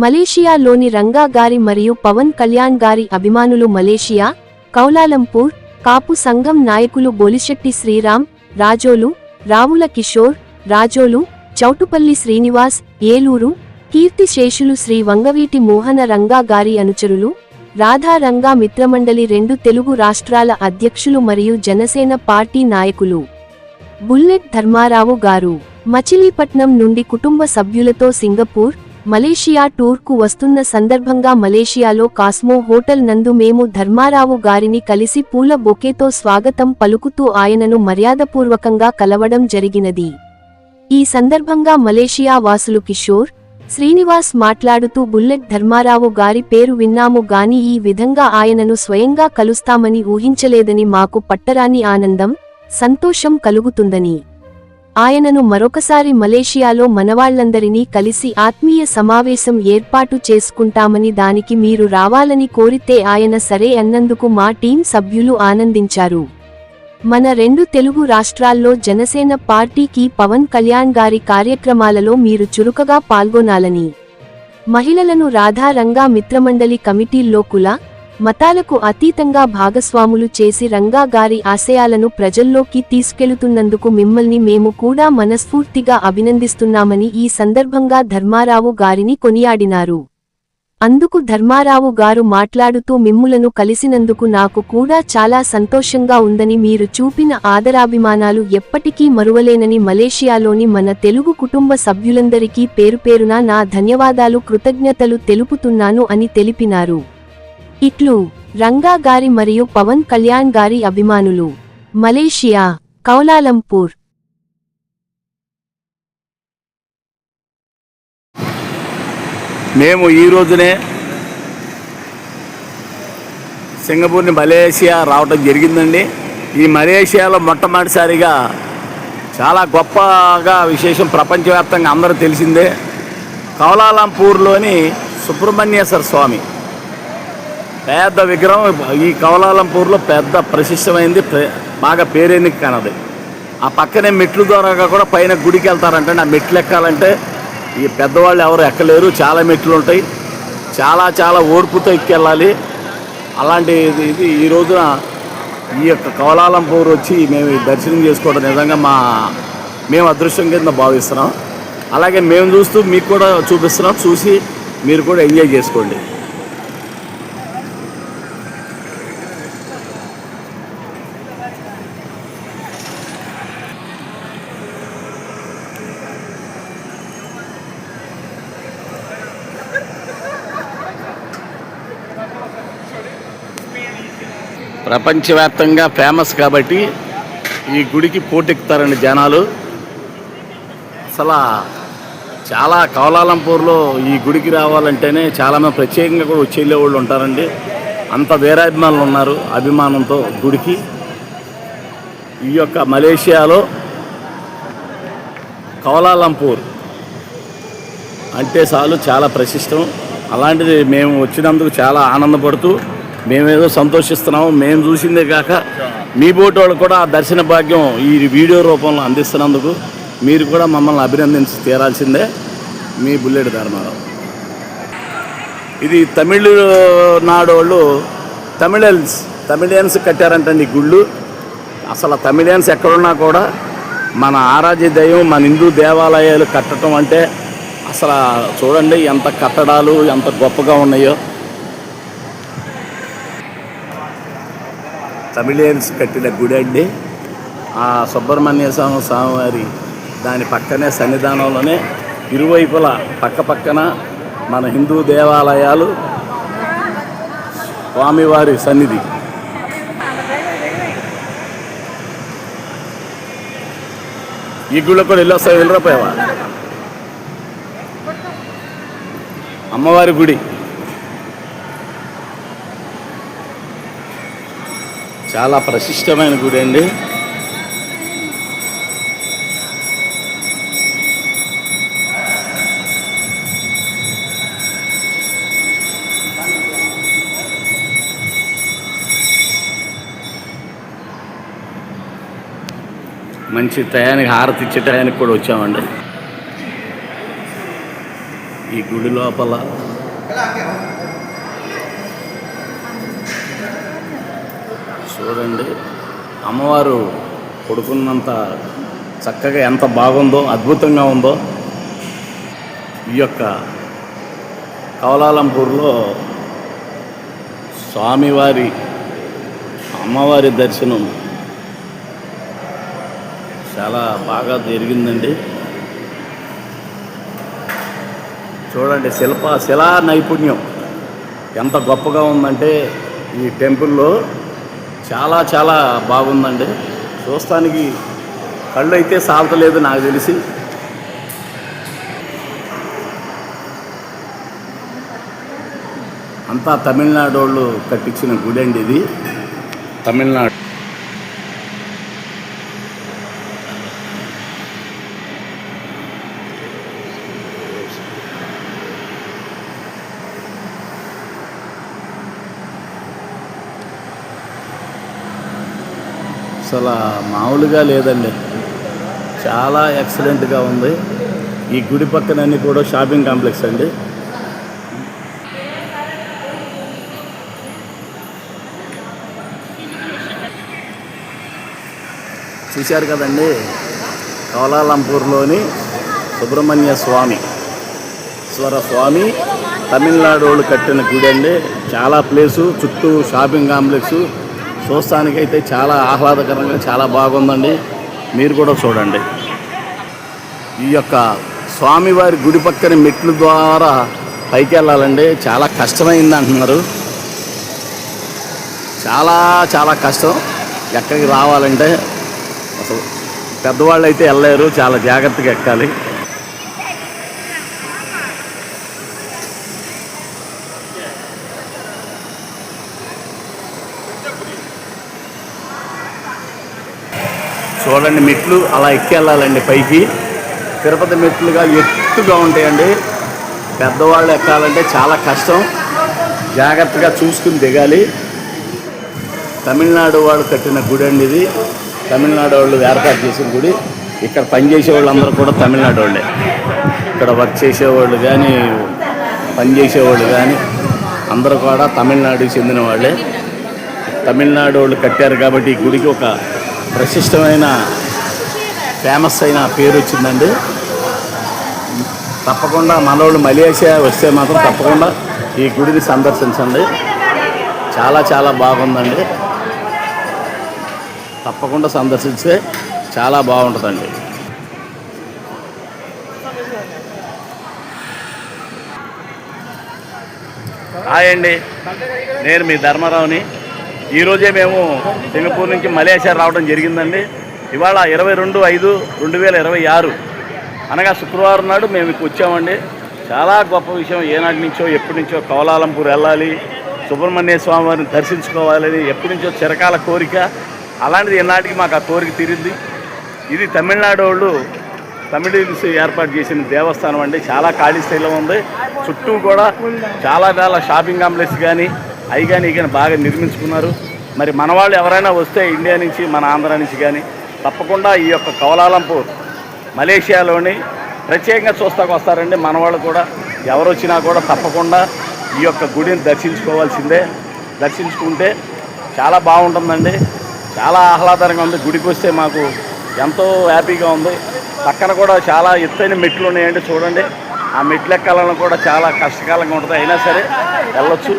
మలేషియాలోని రంగా గారి మరియు పవన్ కళ్యాణ్ గారి అభిమానులు మలేషియా, కౌలాలంపూర్, కాపు సంఘం నాయకులు బొలిశెట్టి శ్రీరామ్, రాజోలు, రావుల కిషోర్, రాజోలు, చౌటుపల్లి శ్రీనివాస్, ఏలూరు, కీర్తిశేషులు శ్రీ వంగవీటి మోహన రంగా గారి అనుచరులు, రాధా రంగా మిత్రమండలి 2 తెలుగు రాష్ట్రాల అధ్యక్షులు మరియు జనసేన పార్టీ నాయకులు. బుల్లెట్ ధర్మారావు గారు మచిలీపట్నం నుండి కుటుంబ సభ్యులతో సింగపూర్, మలేషియా టూర్కు వస్తున్న సందర్భంగా మలేషియాలో కాస్మో హోటల్ నందు మేము ధర్మారావు గారిని కలిసి పూల బొకేతో స్వాగతం పలుకుతూ ఆయనను మర్యాదపూర్వకంగా కలవడం జరిగినది. ఈ సందర్భంగా మలేషియా వాసులు కిషోర్, శ్రీనివాస్ మాట్లాడుతూ బుల్లెట్ ధర్మారావు గారి పేరు విన్నాము గాని ఈ విధంగా ఆయనను స్వయంగా కలుస్తామని ఊహించలేదని, మాకు పట్టరాని ఆనందం, సంతోషం కలుగుతుందని, ఆయనను మరొకసారి మలేషియాలో మనవాళ్లందరినీ కలిసి ఆత్మీయ సమావేశం ఏర్పాటు చేసుకుంటామని, దానికి మీరు రావాలని కోరితే ఆయన సరే అన్నందుకు మా టీం సభ్యులు ఆనందించారు. మన 2 తెలుగు రాష్ట్రాల్లో జనసేన పార్టీకి పవన్ కళ్యాణ్ గారి కార్యక్రమాలలో మీరు చురుకగా పాల్గొనాలని, మహిళలను రాధా రంగా మిత్రమండలి కమిటీల్లో కుల, మతాలకు అతీతంగా భాగస్వాములు చేసి రంగా గారి ఆశయాలను ప్రజల్లోకి తీసుకెళుతున్నందుకు మిమ్మల్ని మేము కూడా మనస్ఫూర్తిగా అభినందిస్తున్నామని ఈ సందర్భంగా ధర్మారావు గారిని కొనియాడినారు. అందుకు ధర్మారావు గారు మాట్లాడుతూ మిమ్ములను కలిసినందుకు నాకు కూడా చాలా సంతోషంగా ఉందని, మీరు చూపిన ఆదరాభిమానాలు ఎప్పటికీ మరువలేనని, మలేషియాలోని మన తెలుగు కుటుంబ సభ్యులందరికీ పేరుపేరున నా ధన్యవాదాలు కృతజ్ఞతలు తెలుపుతున్నాను అని తెలిపినారు. ఇట్లు రంగా గారి మరియు పవన్ కళ్యాణ్ గారి అభిమానులు. Malaysia, Kuala Lumpur. మేము ఈ రోజునే సింగపూర్ని మలేషియా రావడం జరిగిందండి. ఈ మలేషియాలో మొట్టమొదటిసారిగా చాలా గొప్పగా విశేషం ప్రపంచవ్యాప్తంగా అందరూ తెలిసిందే. కౌలాలంపూర్లోని సుబ్రహ్మణ్యేశ్వర స్వామి పెద్ద విగ్రహం ఈ కౌలాలంపూర్లో పెద్ద ప్రసిద్ధమైంది, బాగా పేరెన్నిక కానది. ఆ పక్కనే మెట్లు ద్వారా కూడా పైన గుడికి వెళ్తారంటే, ఆ మెట్లు ఎక్కాలంటే ఈ పెద్దవాళ్ళు ఎవరు ఎక్కలేరు, చాలా మెట్లు ఉంటాయి, చాలా ఓర్పుతో ఎక్కెళ్ళాలి. అలాంటి ఇది ఈ రోజున ఈ యొక్క కౌలాలంపూర్ వచ్చి మేము దర్శనం చేసుకోవడం నిజంగా మేము అదృష్టం కింద భావిస్తున్నాం. అలాగే మేము చూస్తూ మీకు కూడా చూపిస్తున్నాం, చూసి మీరు కూడా ఎంజాయ్ చేసుకోండి. ప్రపంచవ్యాప్తంగా ఫేమస్ కాబట్టి ఈ గుడికి పోటెక్కుతారండి జనాలు. అసలు చాలా కౌలాలంపూర్లో ఈ గుడికి రావాలంటేనే చాలామంది ప్రత్యేకంగా కూడా వచ్చి వెళ్ళేవాళ్ళు ఉంటారండి. అంత వీరాభిమానులు ఉన్నారు అభిమానంతో గుడికి. ఈ యొక్క మలేషియాలో కౌలాలంపూర్ అంటే చాలు చాలా ప్రసిద్ధం. అలాంటిది మేము వచ్చినందుకు చాలా ఆనందపడుతూ మేమేదో సంతోషిస్తున్నాము. మేము చూసిందే కాక మీ బోటి వాళ్ళు కూడా ఆ దర్శన భాగ్యం ఈ వీడియో రూపంలో అందిస్తున్నందుకు మీరు కూడా మమ్మల్ని అభినందించి తీరాల్సిందే. మీ బుల్లెట్ ధర్మారావు. ఇది తమిళనాడు వాళ్ళు తమిళియన్స్ కట్టారంటండి ఈ గుళ్ళు. అసలు తమిళియన్స్ ఎక్కడున్నా కూడా మన ఆరాధ్య దైవం, మన హిందూ దేవాలయాలు కట్టడం అంటే అసలు చూడండి ఎంత కట్టడాలు ఎంత గొప్పగా ఉన్నాయో. తమిళియన్స్ కట్టిన గుడి అండి. ఆ సుబ్రహ్మణ్య స్వామివారి దాని పక్కనే సన్నిధానంలోనే ఇరువైపులా పక్కన మన హిందూ దేవాలయాలు, స్వామివారి సన్నిధి. ఈ గుళ్ళో కూడా వెళ్ళిపోయావా? అమ్మవారి గుడి చాలా ప్రశిష్టమైన గుడి అండి. మంచి టయానికి హారతి ఇచ్చే టయానికి కూడా వచ్చామండి. ఈ గుడి లోపల చూడండి, అమ్మవారు పడుకున్నంత చక్కగా ఎంత బాగుందో, అద్భుతంగా ఉందో. ఈ యొక్క కౌలాలంపూర్లో స్వామివారి అమ్మవారి దర్శనం చాలా బాగా జరిగిందండి. చూడండి, శిలా నైపుణ్యం ఎంత గొప్పగా ఉందంటే ఈ టెంపుల్లో చాలా చాలా బాగుందండి. చూస్తానికి కళ్ళు అయితే సాలతలేదు నాకు తెలిసి. అంతా తమిళనాడు వాళ్ళు కట్టించిన గుడి అండి ఇది. తమిళనాడు అసలు మామూలుగా లేదండి, చాలా ఎక్సలెంట్గా ఉంది. ఈ గుడి పక్కనన్నీ కూడా షాపింగ్ కాంప్లెక్స్ అండి. చూశారు కదండి, కౌలాలంపూర్లోని సుబ్రహ్మణ్య స్వామి తమిళనాడు వాళ్ళు కట్టిన గుడి అండి. చాలా ప్లేసు, చుట్టూ షాపింగ్ కాంప్లెక్సు, చూస్తానికైతే చాలా ఆహ్లాదకరంగా చాలా బాగుందండి. మీరు కూడా చూడండి. ఈ యొక్క స్వామివారి గుడి పక్కన మెట్ల ద్వారా పైకి వెళ్ళాలండి. చాలా కష్టమైంది అంటున్నారు. చాలా చాలా కష్టం ఎక్కడికి రావాలంటే. అసలు పెద్దవాళ్ళు అయితే వెళ్ళలేరు, చాలా జాగ్రత్తగా ఎక్కాలి. చూడండి, మెట్లు అలా ఎక్కి వెళ్ళాలండి పైకి. తిరుపతి మెట్లుగా ఎత్తుగా ఉంటాయండి. పెద్దవాళ్ళు ఎక్కాలంటే చాలా కష్టం, జాగ్రత్తగా చూసుకుని దిగాలి. తమిళనాడు వాళ్ళు కట్టిన గుడి అండి ఇది. తమిళనాడు వాళ్ళు ఏర్పాటు చేసిన గుడి. ఇక్కడ పనిచేసే వాళ్ళందరూ కూడా తమిళనాడు వాళ్ళే. ఇక్కడ వర్క్ చేసేవాళ్ళు కానీ, పనిచేసేవాళ్ళు కానీ అందరూ కూడా తమిళనాడుకి చెందిన వాళ్ళే. తమిళనాడు వాళ్ళు కట్టారు కాబట్టి ఈ గుడికి ఒక ప్రశిష్టమైన, ఫేమస్ అయిన పేరు వచ్చిందండి. తప్పకుండా మనోళ్ళు మలేషియా వస్తే మాత్రం తప్పకుండా ఈ గుడిని సందర్శించండి. చాలా చాలా బాగుందండి. తప్పకుండా సందర్శిస్తే చాలా బాగుంటుందండి. హాయ్ అండి, నేను మీ ధర్మారావుని. ఈరోజే మేము సింగపూర్ నుంచి మలేషియా రావడం జరిగిందండి. ఇవాళ 22/5/2026 అనగా శుక్రవారం నాడు మేము ఇక్కడ వచ్చామండి. చాలా గొప్ప విషయం. ఏనాటి నుంచో ఎప్పటి నుంచో కౌలాలంపూర్ వెళ్ళాలి, సుబ్రహ్మణ్య స్వామి వారిని దర్శించుకోవాలని ఎప్పటి నుంచో చిరకాల కోరిక. అలాంటిది ఈనాటికి మాకు ఆ కోరిక తీరింది. ఇది తమిళనాడు వాళ్ళు తమిళన్స్ ఏర్పాటు చేసిన దేవస్థానం అండి. చాలా ఖాళీ స్థైలం ఉంది. చుట్టూ కూడా చాలా షాపింగ్ కాంప్లెక్స్ కానీ అవి కానీ బాగా నిర్మించుకున్నారు. మరి మన వాళ్ళు ఎవరైనా వస్తే ఇండియా నుంచి, మన ఆంధ్ర నుంచి కానీ తప్పకుండా ఈ యొక్క కౌలాలంపూర్ మలేషియాలోని ప్రత్యేకంగా చూస్తాకు వస్తారండి. మన వాళ్ళు కూడా ఎవరు వచ్చినా కూడా తప్పకుండా ఈ యొక్క గుడిని దర్శించుకోవాల్సిందే. దర్శించుకుంటే చాలా బాగుంటుందండి. చాలా ఆహ్లాదకరంగా ఉంది. గుడికి వస్తే మాకు ఎంతో హ్యాపీగా ఉంది. పక్కన కూడా చాలా ఎత్తైన మెట్లు ఉన్నాయండి. చూడండి, ఆ మెట్లు ఎక్కాలని కూడా చాలా కష్టకాలంగా ఉంటుంది. అయినా సరే వెళ్ళొచ్చు.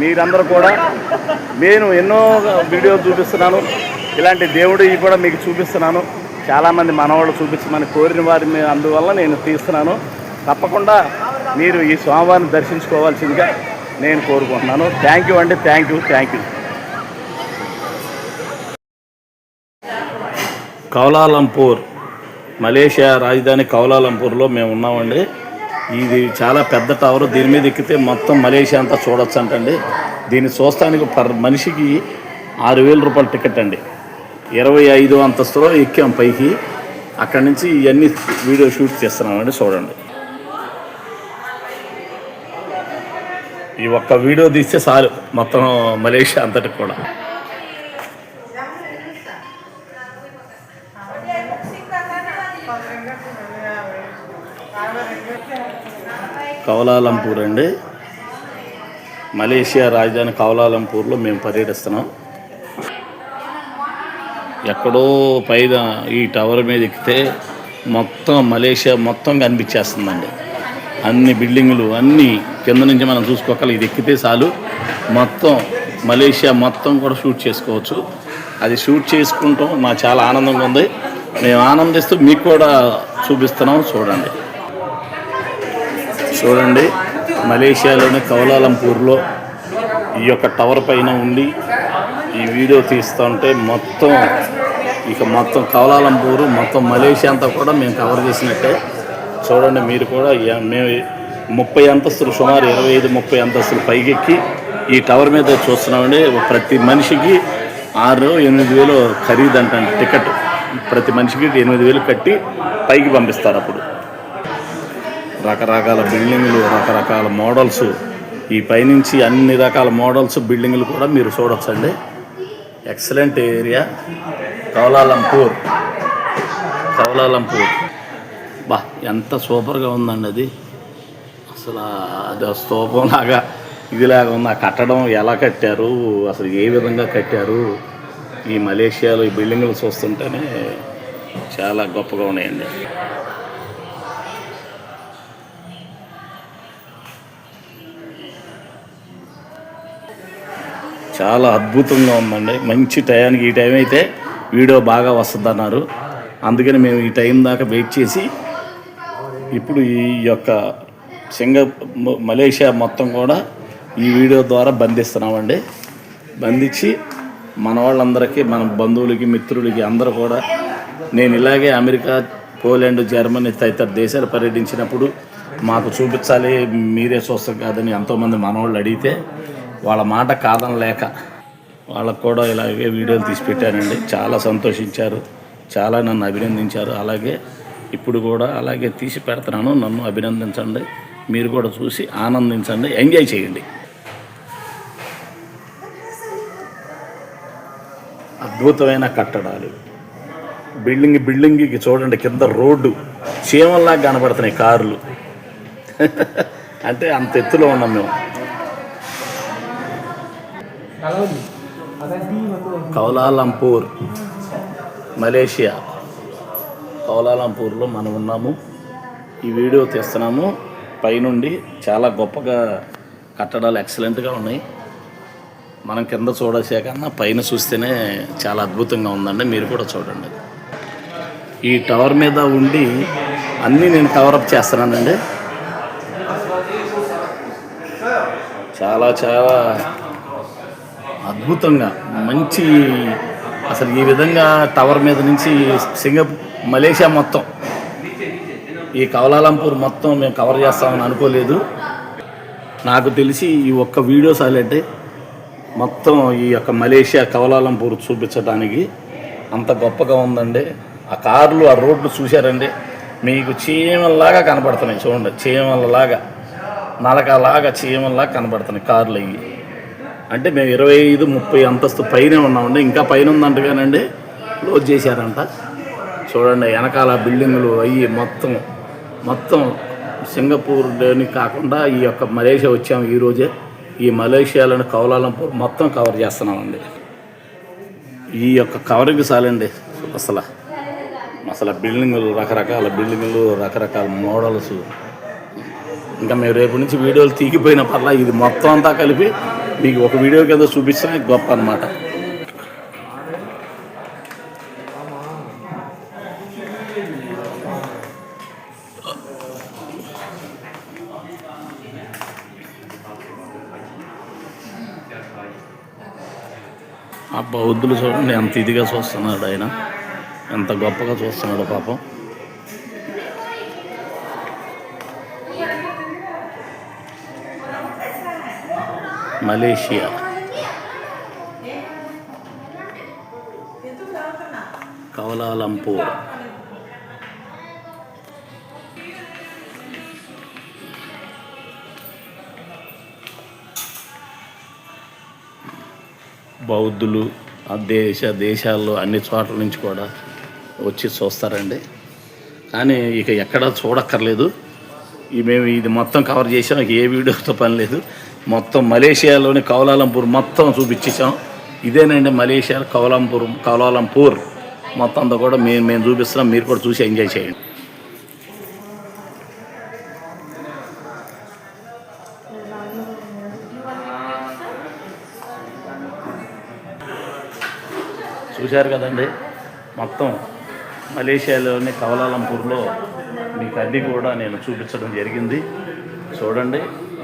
మీరందరూ కూడా, నేను ఎన్నో వీడియోలు చూపిస్తున్నాను, ఇలాంటి దేవుడివి కూడా మీకు చూపిస్తున్నాను. చాలామంది మనవాళ్ళు చూపించమని కోరిన వారిని, అందువల్ల నేను తీస్తున్నాను. తప్పకుండా మీరు ఈ స్వామివారిని దర్శించుకోవాల్సిందిగా నేను కోరుకుంటున్నాను. థ్యాంక్ యూ అండి, థ్యాంక్ యూ. కౌలాలంపూర్, మలేషియా రాజధాని కౌలాలంపూర్లో మేము ఉన్నామండి. ఇది చాలా పెద్ద టవర్. దీని మీద ఎక్కితే మొత్తం మలేషియా అంతా చూడొచ్చు అంటండి. దీన్ని చూస్తానికి మనిషికి 6,000 రూపాయల టికెట్ అండి. 25 అంతస్తులో ఎక్కాం పైకి. అక్కడి నుంచి ఇవన్నీ వీడియో షూట్ చేస్తున్నామండి. చూడండి, ఈ ఒక్క వీడియో తీస్తే చాలు మొత్తం మలేషియా అంతటికి కూడా. కౌలాలంపూర్ అండి, మలేషియా రాజధాని కౌలాలంపూర్లో మేము పర్యటిస్తున్నాం. ఎక్కడో పైన ఈ టవర్ మీద ఎక్కితే మొత్తం మలేషియా మొత్తం కనిపించేస్తుందండి. అన్ని బిల్డింగులు అన్నీ కింద నుంచి మనం చూసుకోగలం. ఇది ఎక్కితే చాలు మొత్తం మలేషియా మొత్తం కూడా షూట్ చేసుకోవచ్చు. అది షూట్ చేసుకుంటాం నాకు చాలా ఆనందంగా ఉంది. మేము ఆనందిస్తూ మీకు కూడా చూపిస్తున్నాం. చూడండి మలేషియాలోని కౌలాలంపూర్లో ఈ యొక్క టవర్ పైన ఉండి ఈ వీడియో తీస్తుంటే మొత్తం కౌలాలంపూర్ మొత్తం మలేషియా అంతా కూడా మేము కవర్ చేసినట్టే. చూడండి మీరు కూడా. మేము 30 అంతస్తులు సుమారు 25-30 అంతస్తులు పైకెక్కి ఈ టవర్ మీద చూస్తున్నామండి. ప్రతి మనిషికి 6,000-8,000 ఖరీదు అంటండి టికెట్. ప్రతి మనిషికి 8,000 కట్టి పైకి పంపిస్తారు. అప్పుడు రకరకాల బిల్డింగులు, రకరకాల మోడల్స్, ఈ పైనుంచి అన్ని రకాల మోడల్స్ బిల్డింగులు కూడా మీరు చూడొచ్చండి. Excellent area Kuala Lumpur. బా ఎంత సూపర్గా ఉందండి అది. అసలు అది స్తూపంలాగా ఇదిలాగా ఉంది. ఆ కట్టడం ఎలా కట్టారు, అసలు ఏ విధంగా కట్టారు, ఈ మలేషియాలో ఈ బిల్డింగులు చూస్తుంటేనే చాలా గొప్పగా ఉన్నాయండి. చాలా అద్భుతంగా ఉందండి. మంచి టయానికి ఈ టైం అయితే వీడియో బాగా వస్తుంది అన్నారు. అందుకని మేము ఈ టైం దాకా వెయిట్ చేసి ఇప్పుడు ఈ యొక్క మలేషియా మొత్తం కూడా ఈ వీడియో ద్వారా బంధిస్తున్నామండి. బంధించి మన వాళ్ళందరికీ, మన బంధువులకి, మిత్రులకి అందరూ కూడా నేను ఇలాగే అమెరికా, పోలాండ్, జర్మనీ తదితర దేశాలు పర్యటించినప్పుడు మాకు చూపించాలి, మీరే చూస్తారు కాదని ఎంతోమంది మనవాళ్ళు అడిగితే వాళ్ళ మాట కాదనలేక వాళ్ళకు కూడా ఇలాగే వీడియోలు తీసి పెట్టానండి. చాలా సంతోషించారు, చాలా నన్ను అభినందించారు. అలాగే ఇప్పుడు కూడా అలాగే తీసి పెడుతున్నాను. నన్ను అభినందించండి, మీరు కూడా చూసి ఆనందించండి, ఎంజాయ్ చేయండి. అద్భుతమైన కట్టడాలు, బిల్డింగ్కి చూడండి కింద రోడ్డు చీమల్లాగా కనబడుతున్నాయి కార్లు. అంటే అంత ఎత్తులో ఉన్నాం మేము. కౌలాలంపూర్ మలేషియా, కౌలాలంపూర్లో మనం ఉన్నాము. ఈ వీడియో తీస్తున్నాము పైనుండి. చాలా గొప్పగా కట్టడాలు ఎక్సలెంట్గా ఉన్నాయి. మనం కింద చూడసే కన్నా పైన చూస్తేనే చాలా అద్భుతంగా ఉందండి. మీరు కూడా చూడండి. ఈ టవర్ మీద ఉండి అన్నీ నేను కవరప్ చేస్తున్నానండి. చాలా చాలా అద్భుతంగా మంచి, అసలు ఈ విధంగా టవర్ మీద నుంచి మలేషియా మొత్తం, ఈ కౌలాలంపూర్ మొత్తం మేము కవర్ చేస్తామని అనుకోలేదు. నాకు తెలిసి ఈ ఒక్క వీడియో సాలంటే మొత్తం ఈ యొక్క మలేషియా కౌలాలంపూర్ చూపించడానికి అంత గొప్పగా ఉందండి. ఆ కార్లు, ఆ రోడ్లు చూశారండి, మీకు చీమల్లాగా కనపడుతున్నాయి. చూడండి, చీమలలాగా, నలకలాగా చీమల్లాగా కనపడుతున్నాయి కార్లు అవి. అంటే మేము 25-30 అంతస్తు పైనే ఉన్నామండి. ఇంకా పైన ఉందంటగానండి, క్లోజ్ చేశారంట. చూడండి వెనకాల బిల్డింగులు అయ్యి మొత్తం సింగపూర్లోని కాకుండా ఈ యొక్క మలేషియా వచ్చాము ఈరోజే. ఈ మలేషియాలోని కౌలాలంపూర్ మొత్తం కవర్ చేస్తున్నామండి. ఈ యొక్క కవరింగ్ చాలండి. అసలు బిల్డింగులు, రకరకాల బిల్డింగులు, రకరకాల మోడల్స్. ఇంకా మేము రేపు నుంచి వీడియోలు తీగిపోయిన పర్లా ఇది మొత్తం అంతా కలిపి మీకు ఒక వీడియో కింద చూపిస్తే గొప్ప అన్నమాట. ఆ బౌద్ధులు చూడండి ఎంత ఇదిగా చూస్తున్నాడు ఆయన, ఎంత గొప్పగా చూస్తున్నాడు పాపం. Malaysia Kuala Lumpur. బౌద్ధులు ఆ దేశాల్లో అన్ని చోట్ల నుంచి కూడా వచ్చి చూస్తారండి. కానీ ఇక ఎక్కడ చూడక్కర్లేదు. మేము ఇది మొత్తం కవర్ చేసాం. ఏ వీడియోతో పని లేదు. మొత్తం మలేషియాలోని కౌలాలంపూర్ మొత్తం చూపించేసాం. ఇదేనండి మలేషియా కౌలాలంపూర్ మొత్తం అంతా కూడా మేము చూపిస్తున్నాం, మీరు కూడా చూసి ఎంజాయ్ చేయండి. చూశారు కదండి, మొత్తం మలేషియాలోని కౌలాలంపూర్లో మీకు అన్నీ కూడా నేను చూపించడం జరిగింది. చూడండి,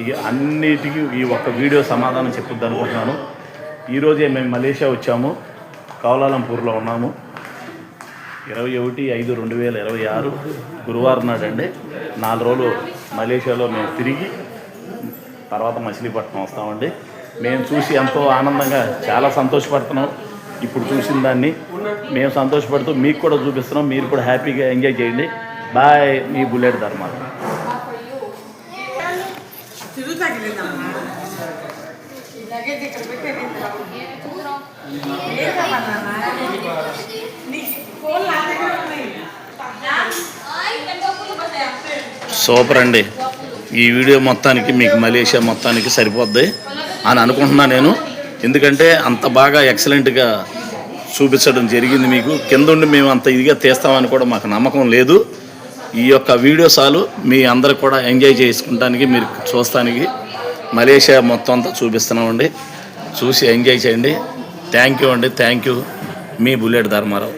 ఈ అన్నిటికీ ఈ ఒక్క వీడియో సమాధానం చెప్పుద్ది అనుకుంటున్నాను. ఈరోజే మేము మలేషియా వచ్చాము, కౌలాలంపూర్లో ఉన్నాము. 21/5/2026 గురువారం నాడండి. 4 రోజులు మలేషియాలో మేము తిరిగి తర్వాత మచిలీపట్నం వస్తామండి. మేము చూసి ఎంతో ఆనందంగా చాలా సంతోషపడుతున్నాం. ఇప్పుడు చూసిన దాన్ని మేము సంతోషపడుతూ మీకు కూడా చూపిస్తున్నాం. మీరు కూడా హ్యాపీగా ఎంజాయ్ చేయండి. బాయ్, మీ బుల్లెట్ ధర్మాలు. సూపర్ అండి. ఈ వీడియో మొత్తానికి మీకు మలేషియా మొత్తానికి సరిపోద్ది అని అనుకుంటున్నా నేను. ఎందుకంటే అంత బాగా ఎక్సలెంట్గా చూపించడం జరిగింది మీకు. కింద ఉండి మేము అంత ఇదిగా తీస్తామని కూడా మాకు నమ్మకం లేదు. ఈ యొక్క వీడియో చాలు మీ అందరికి కూడా ఎంజాయ్ చేసుకుంటానికి, మీరు చూస్తానికి మలేషియా మొత్తం అంతా చూపిస్తున్నామండి. చూసి ఎంజాయ్ చేయండి. థ్యాంక్ యూ అండి. Thank you. Me bullet Dharmarao.